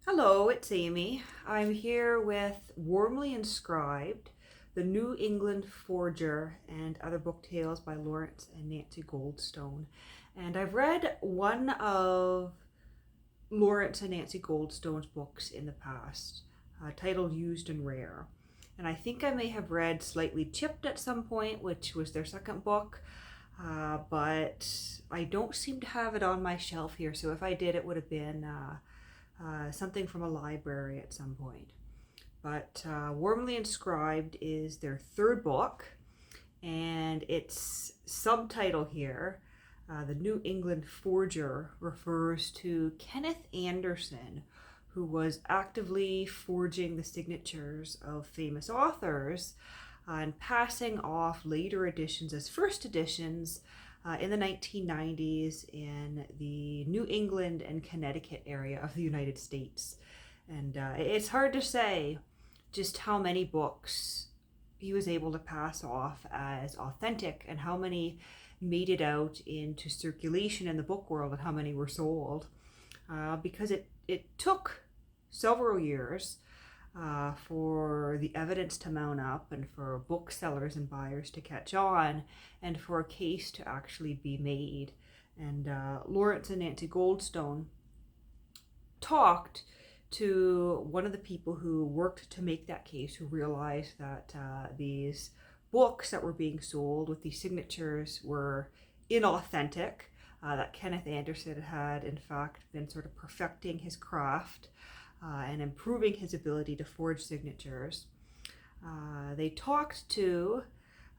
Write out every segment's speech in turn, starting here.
Hello, it's Amy. I'm here with Warmly Inscribed, The New England Forger, and Other Book Tales by Lawrence and Nancy Goldstone. And I've read one of Lawrence and Nancy Goldstone's books in the past, titled Used and Rare. And I think I may have read Slightly Chipped at some point, which was their second book, but I don't seem to have it on my shelf here. So if I did, it would have been something from a library at some point. But Warmly Inscribed is their third book, and its subtitle here, The New England Forger, refers to Kenneth Anderson, who was actively forging the signatures of famous authors and passing off later editions as first editions in the 1990s in the New England and Connecticut area of the United States. And it's hard to say just how many books he was able to pass off as authentic and how many made it out into circulation in the book world and how many were sold. Because it took several years for the evidence to mount up and for booksellers and buyers to catch on and for a case to actually be made. And Lawrence and Nancy Goldstone talked to one of the people who worked to make that case, who realized that these books that were being sold with these signatures were inauthentic, that Kenneth Anderson had in fact been sort of perfecting his craft and improving his ability to forge signatures. They talked to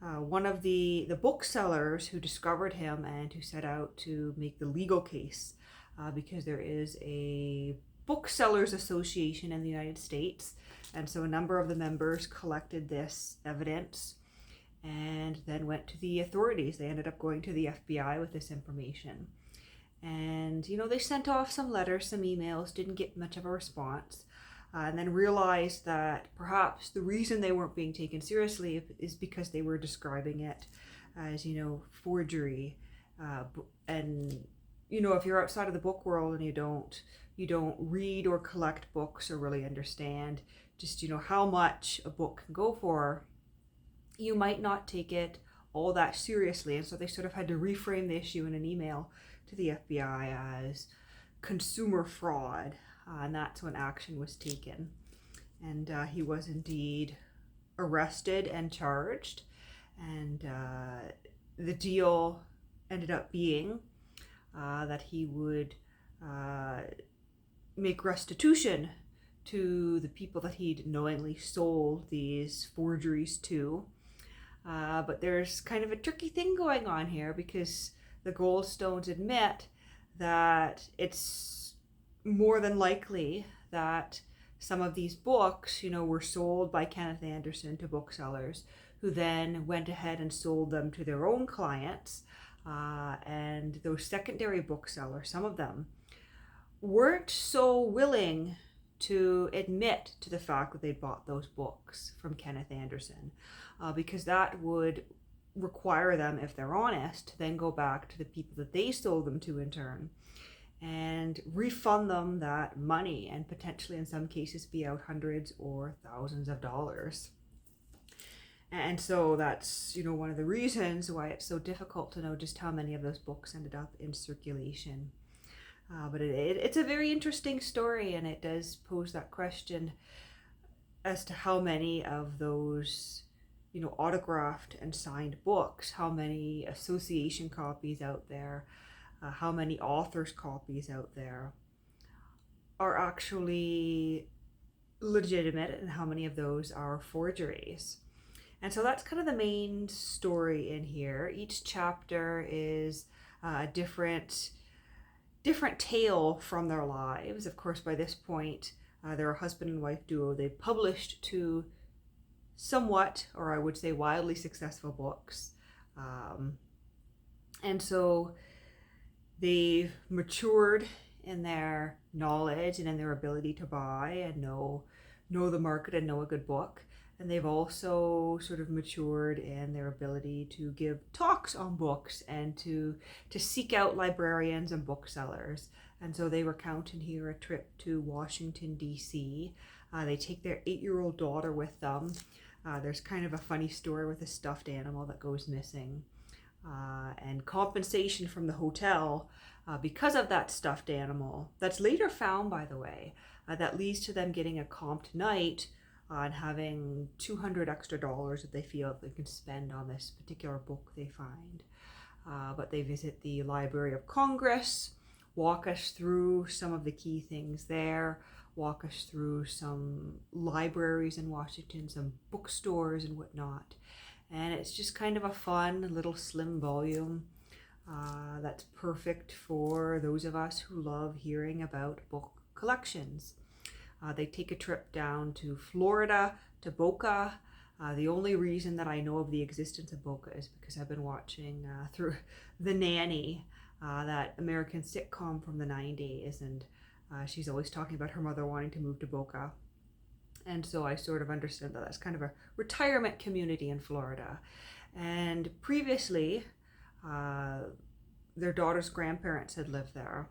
one of the booksellers who discovered him and who set out to make the legal case, because there is a booksellers association in the United States, and so a number of the members collected this evidence and then went to the authorities. They ended up going to the FBI with this information. And, they sent off some letters, some emails, didn't get much of a response, and then realized that perhaps the reason they weren't being taken seriously is because they were describing it as, forgery. And, if you're outside of the book world and you don't read or collect books or really understand just, how much a book can go for, you might not take it all that seriously. And so they sort of had to reframe the issue in an email to the FBI as consumer fraud, and that's when action was taken. And he was indeed arrested and charged, and the deal ended up being that he would make restitution to the people that he'd knowingly sold these forgeries to. But there's kind of a tricky thing going on here, because the Goldstones admit that it's more than likely that some of these books, were sold by Kenneth Anderson to booksellers who then went ahead and sold them to their own clients. And those secondary booksellers, some of them, weren't so willing to admit to the fact that they bought those books from Kenneth Anderson, because that would require them, if they're honest, to then go back to the people that they sold them to in turn and refund them that money, and potentially in some cases be out hundreds or thousands of dollars. And so that's, one of the reasons why it's so difficult to know just how many of those books ended up in circulation. But it's a very interesting story, and it does pose that question as to how many of those autographed and signed books, how many association copies out there, how many authors' copies out there are actually legitimate, and how many of those are forgeries. And so that's kind of the main story in here. Each chapter is a different tale from their lives. Of course, by this point, they're a husband and wife duo. They've published two somewhat, or I would say wildly successful books. And so they've matured in their knowledge and in their ability to buy and know the market and know a good book. And they've also sort of matured in their ability to give talks on books and to seek out librarians and booksellers And so they recount in here a trip to Washington, D.C. They take their 8-year-old daughter with them. There's kind of a funny story with a stuffed animal that goes missing. And compensation from the hotel because of that stuffed animal, that's later found, by the way, that leads to them getting a comped night and having $200 extra that they feel they can spend on this particular book they find. But they visit the Library of Congress, walk us through some of the key things there, walk us through some libraries in Washington, some bookstores and whatnot. And it's just kind of a fun little slim volume that's perfect for those of us who love hearing about book collections. They take a trip down to Florida, to Boca. The only reason that I know of the existence of Boca is because I've been watching through The Nanny, that American sitcom from the 90s, and she's always talking about her mother wanting to move to Boca. And so I sort of understand that that's kind of a retirement community in Florida. And previously, their daughter's grandparents had lived there.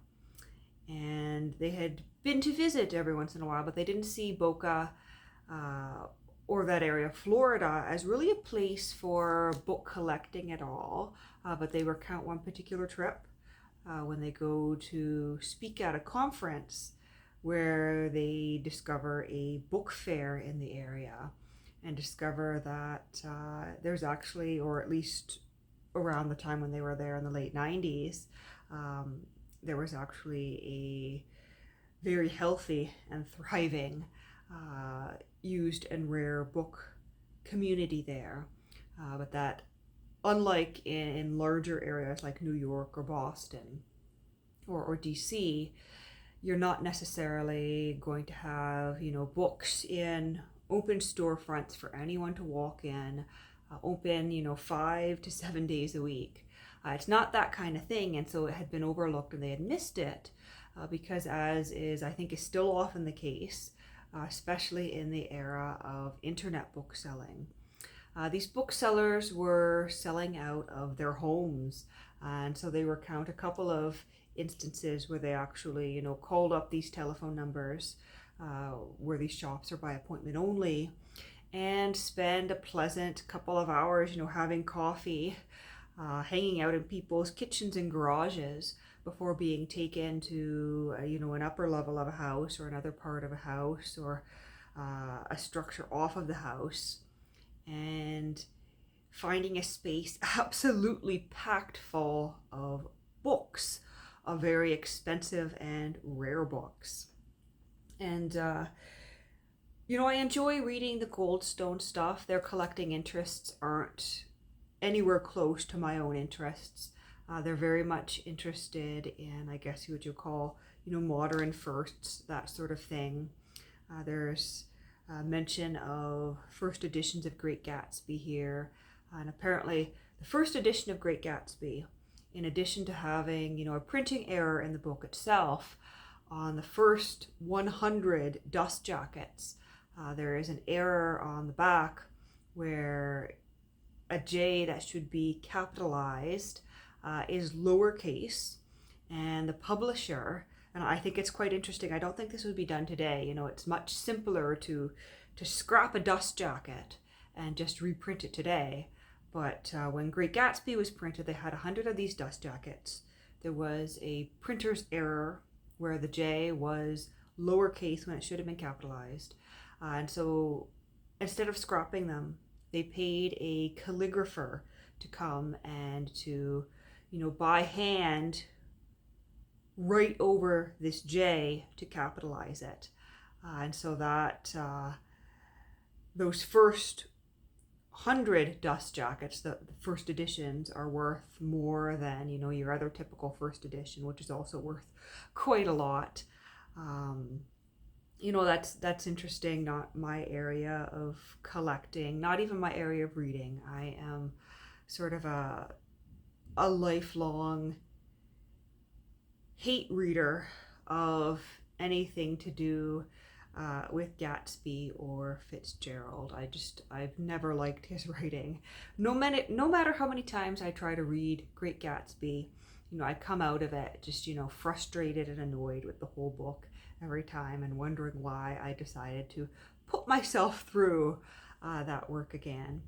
And they had been to visit every once in a while, but they didn't see Boca or that area of Florida as really a place for book collecting at all. But they recount one particular trip when they go to speak at a conference where they discover a book fair in the area and discover that there's actually, or at least around the time when they were there in the late 90s, there was actually a very healthy and thriving used and rare book community there. But that, unlike in larger areas like New York or Boston or DC, you're not necessarily going to have, books in open storefronts for anyone to walk in, open, 5 to 7 days a week. It's not that kind of thing, and so it had been overlooked and they had missed it because, as is, I think, is still often the case, especially in the era of internet book selling. These booksellers were selling out of their homes, and so they recount a couple of instances where they actually, called up these telephone numbers where these shops are by appointment only, and spend a pleasant couple of hours, having coffee, hanging out in people's kitchens and garages before being taken to, an upper level of a house or another part of a house or a structure off of the house, and finding a space absolutely packed full of books, of very expensive and rare books. And, I enjoy reading the Goldstone stuff. Their collecting interests aren't anywhere close to my own interests. They're very much interested in, I guess what you call, modern firsts, that sort of thing. There's mention of first editions of Great Gatsby here. And apparently the first edition of Great Gatsby, in addition to having, a printing error in the book itself, on the first 100 dust jackets, there is an error on the back where a J that should be capitalized is lowercase, and the publisher, and I think it's quite interesting, I don't think this would be done today, it's much simpler to scrap a dust jacket and just reprint it today. But when Great Gatsby was printed, they had 100 of these dust jackets. There was a printer's error where the J was lowercase when it should have been capitalized. And so instead of scrapping them, they paid a calligrapher to come and to, by hand, write over this J to capitalize it. And so that those first 100 dust jackets, the first editions, are worth more than, your other typical first edition, which is also worth quite a lot. That's interesting. Not my area of collecting, not even my area of reading. I am sort of a lifelong hate reader of anything to do with Gatsby or Fitzgerald. I've never liked his writing. No matter how many times I try to read Great Gatsby, I come out of it just, frustrated and annoyed with the whole book every time and wondering why I decided to put myself through that work again.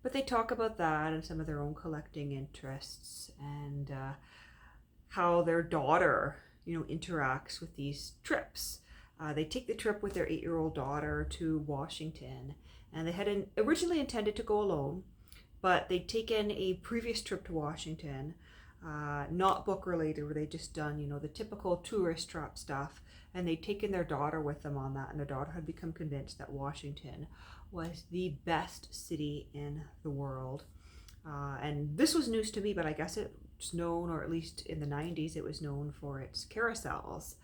But they talk about that and some of their own collecting interests and how their daughter, interacts with these trips. They take the trip with their 8-year-old daughter to Washington, and they had originally intended to go alone, but they'd taken a previous trip to Washington, not book related, where they'd just done, the typical tourist trap stuff, and they'd taken their daughter with them on that, and their daughter had become convinced that Washington was the best city in the world. And this was news to me, but I guess it's known, or at least in the 90s, it was known for its carousels.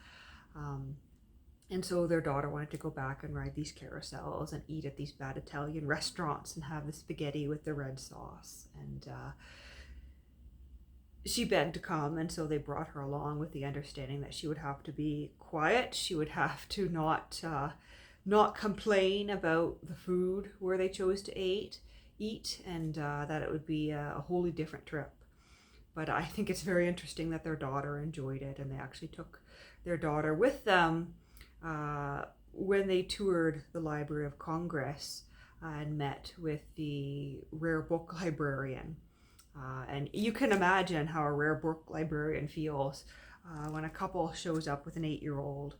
And so their daughter wanted to go back and ride these carousels and eat at these bad Italian restaurants and have the spaghetti with the red sauce. And she begged to come, and so they brought her along with the understanding that she would have to be quiet. She would have to not complain about the food where they chose to eat, and that it would be a wholly different trip. But I think it's very interesting that their daughter enjoyed it, and they actually took their daughter with them when they toured the Library of Congress and met with the rare book librarian. And you can imagine how a rare book librarian feels when a couple shows up with an 8-year-old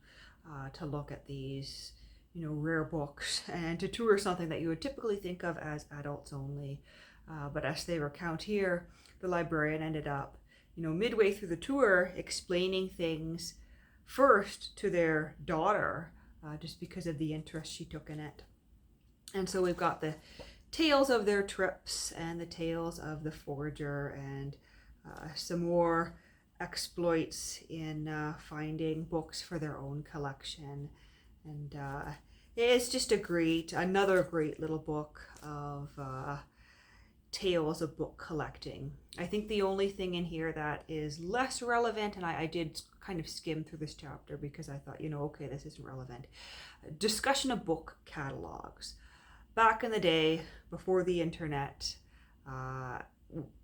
to look at these, rare books and to tour something that you would typically think of as adults only. But as they recount here, the librarian ended up, midway through the tour explaining things first to their daughter, just because of the interest she took in it. And so we've got the tales of their trips and the tales of the forger and some more exploits in finding books for their own collection. And it's just another great little book of tales of book collecting. I think the only thing in here that is less relevant, and I did kind of skim through this chapter because I thought, okay, this isn't relevant. Discussion of book catalogs. Back in the day, before the internet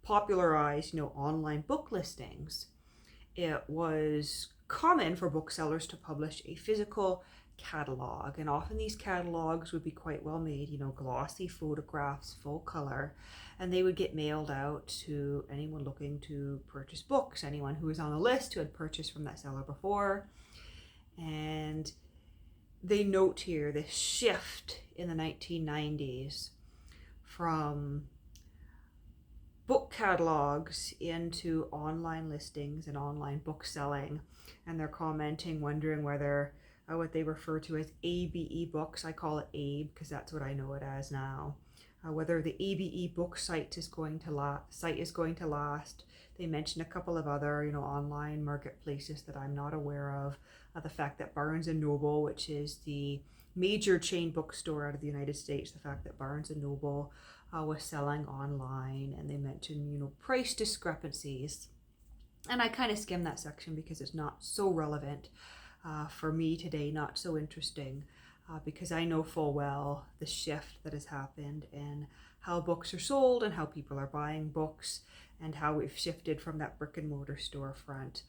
popularized, online book listings, it was common for booksellers to publish a physical catalog, and often these catalogs would be quite well made, glossy photographs, full color, and they would get mailed out to anyone looking to purchase books, anyone who was on the list who had purchased from that seller before. And they note here this shift in the 1990s from book catalogs into online listings and online book selling, and they're commenting, wondering whether what they refer to as ABE books, I call it ABE because that's what I know it as now, whether the ABE book site is going to last. They mention a couple of other online marketplaces that I'm not aware of. The fact that Barnes & Noble, which is the major chain bookstore out of the United States, the fact that Barnes & Noble was selling online, and they mention price discrepancies. And I kind of skimmed that section because it's not so relevant for me today, not so interesting, because I know full well the shift that has happened in how books are sold and how people are buying books, and how we've shifted from that brick and mortar storefront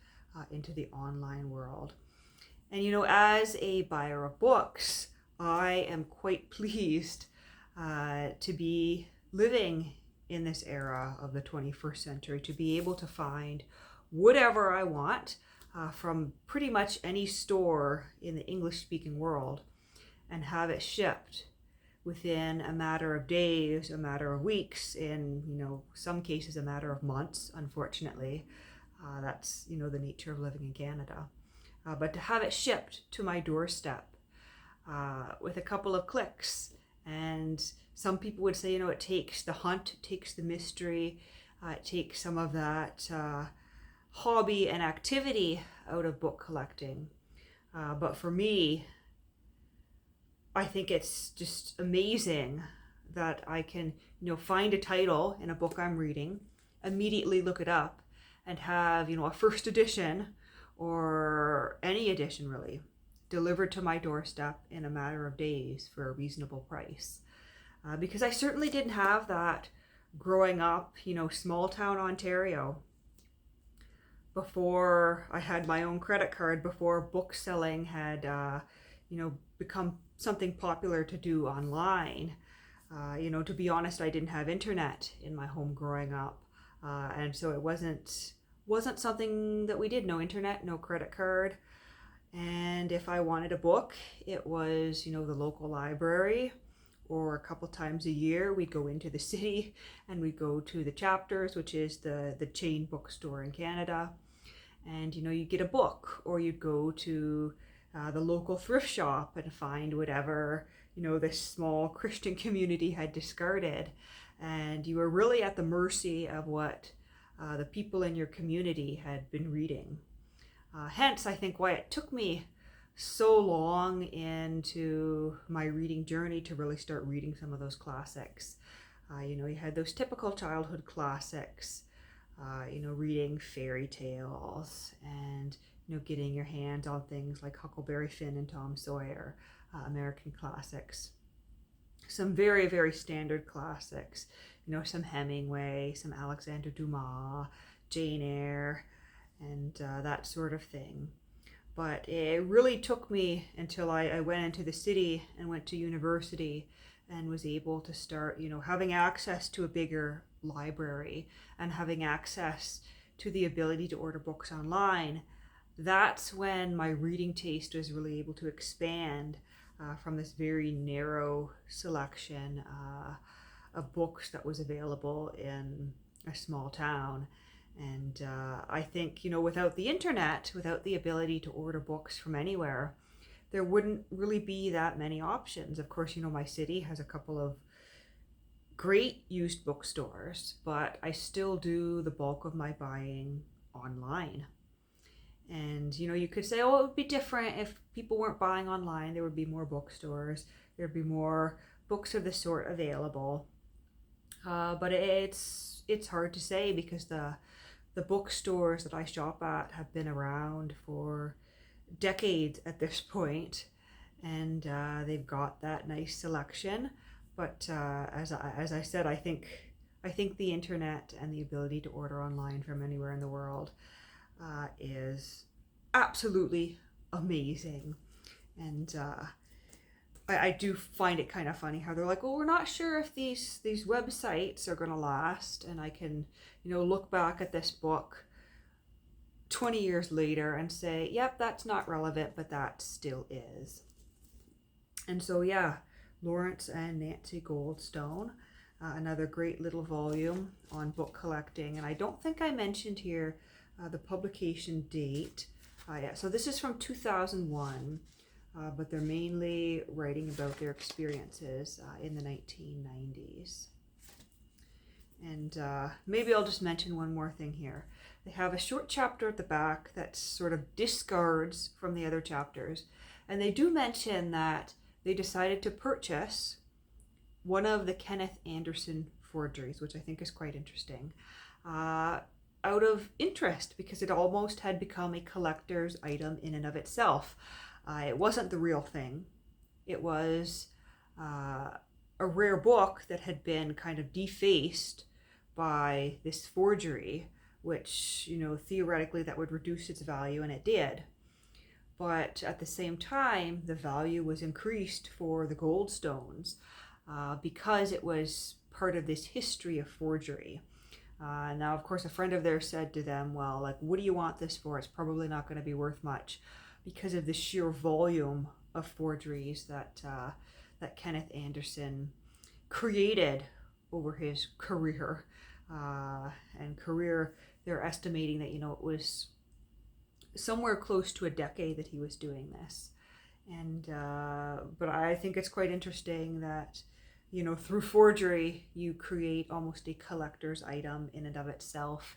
into the online world. And as a buyer of books, I am quite pleased to be living in this era of the 21st century, to be able to find whatever I want from pretty much any store in the English-speaking world, and have it shipped within a matter of days, a matter of weeks, in some cases a matter of months, unfortunately. That's the nature of living in Canada. But to have it shipped to my doorstep with a couple of clicks, and some people would say, it takes the hunt, it takes the mystery, it takes some of that hobby and activity out of book collecting. But for me, I think it's just amazing that I can, find a title in a book I'm reading, immediately look it up, and have, a first edition or any edition really delivered to my doorstep in a matter of days for a reasonable price. Because I certainly didn't have that growing up, small town Ontario. before I had my own credit card, before book selling had, become something popular to do online. To be honest, I didn't have internet in my home growing up, and so it wasn't something that we did. No internet, no credit card, and if I wanted a book, it was the local library, or a couple times a year we'd go into the city and we'd go to the Chapters, which is the chain bookstore in Canada, and you'd get a book, or you'd go to the local thrift shop and find whatever this small Christian community had discarded, and you were really at the mercy of what the people in your community had been reading. Hence, I think why it took me so long into my reading journey to really start reading some of those classics. You had those typical childhood classics, reading fairy tales, and getting your hands on things like Huckleberry Finn and Tom Sawyer, American classics. Some very, very standard classics, some Hemingway, some Alexander Dumas, Jane Eyre, and that sort of thing. But it really took me until I went into the city and went to university and was able to start, having access to a bigger library and having access to the ability to order books online. That's when my reading taste was really able to expand from this very narrow selection of books that was available in a small town. And I think, without the internet, without the ability to order books from anywhere, there wouldn't really be that many options. Of course, my city has a couple of great used bookstores, but I still do the bulk of my buying online. And, you could say, oh, it would be different if people weren't buying online. There would be more bookstores. There'd be more books of the sort available. But it's hard to say, because the bookstores that I shop at have been around for decades at this point, and they've got that nice selection. But as I said, I think the internet and the ability to order online from anywhere in the world is absolutely amazing. And I do find it kind of funny how they're like, well, we're not sure if these websites are going to last, and I can look back at this book 20 years later and say, yep, that's not relevant, but that still is. And so yeah, Lawrence and Nancy Goldstone, another great little volume on book collecting. And I don't think I mentioned here the publication date. So this is from 2001, but they're mainly writing about their experiences in the 1990s. And maybe I'll just mention one more thing here. They have a short chapter at the back that sort of discards from the other chapters. And they do mention that they decided to purchase one of the Kenneth Anderson forgeries, which I think is quite interesting, out of interest, because it almost had become a collector's item in and of itself. It wasn't the real thing. It was a rare book that had been kind of defaced by this forgery, which, theoretically that would reduce its value, and it did. But at the same time, the value was increased for the Goldstones because it was part of this history of forgery. Now, of course, a friend of theirs said to them, well, like, what do you want this for? It's probably not going to be worth much, because of the sheer volume of forgeries that Kenneth Anderson created over his career. They're estimating that, it was somewhere close to a decade that he was doing this. And but I think it's quite interesting that, through forgery, you create almost a collector's item in and of itself.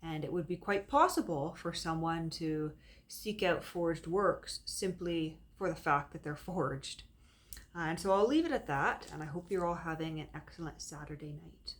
And it would be quite possible for someone to seek out forged works simply for the fact that they're forged. And so I'll leave it at that, and I hope you're all having an excellent Saturday night.